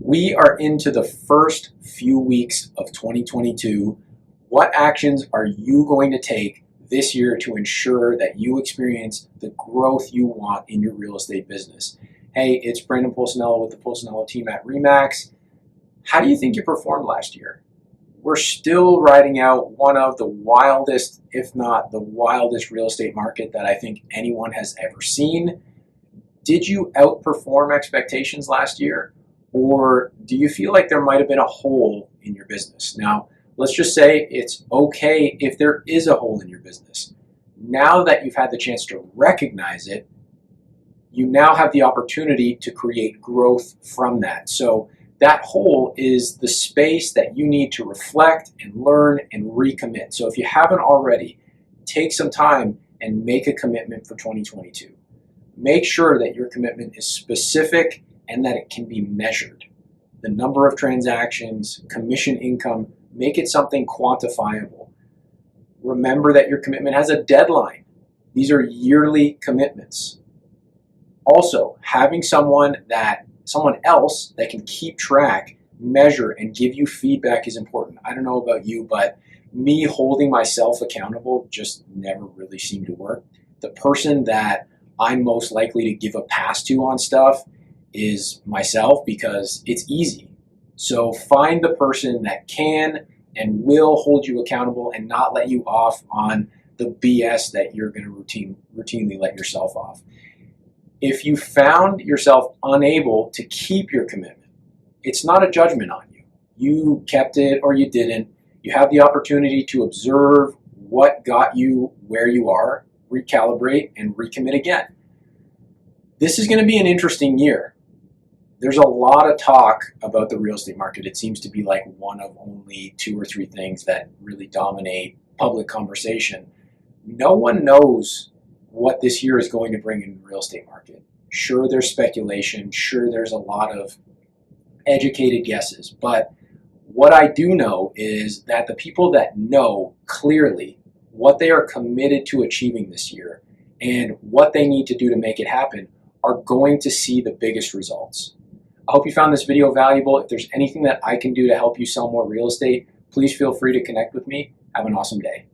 We are into the first few weeks of 2022. What actions are you going to take this year to ensure that you experience the growth you want in your real estate business? Hey, it's Brandon Polsinello with the Polsinello Team at RE/MAX. How do you think you performed last year? We're still riding out one of the wildest, if not the wildest, real estate market that I think anyone has ever seen. Did you outperform expectations last year? Or do you feel like there might have been a hole in your business? Now, let's just say it's okay if there is a hole in your business. Now that you've had the chance to recognize it, you now have the opportunity to create growth from that. So that hole is the space that you need to reflect and learn and recommit. So if you haven't already, take some time and make a commitment for 2022. Make sure that your commitment is specific and that it can be measured. The number of transactions, commission income, make it something quantifiable. Remember that your commitment has a deadline. These are yearly commitments. Also, having someone else that can keep track, measure, and give you feedback is important. I don't know about you, but me holding myself accountable just never really seemed to work. The person that I'm most likely to give a pass to on stuff is myself because it's easy. So find the person that can and will hold you accountable and not let you off on the BS that you're going to routinely let yourself off. If you found yourself unable to keep your commitment, it's not a judgment on you. You kept it or you didn't. You have the opportunity to observe what got you where you are, recalibrate, and recommit again. This is going to be an interesting year. There's a lot of talk about the real estate market. It seems to be like one of only 2 or 3 things that really dominate public conversation. No one knows what this year is going to bring in the real estate market. Sure, there's speculation. Sure, there's a lot of educated guesses. But what I do know is that the people that know clearly what they are committed to achieving this year and what they need to do to make it happen are going to see the biggest results. I hope you found this video valuable. If there's anything that I can do to help you sell more real estate, please feel free to connect with me. Have an awesome day.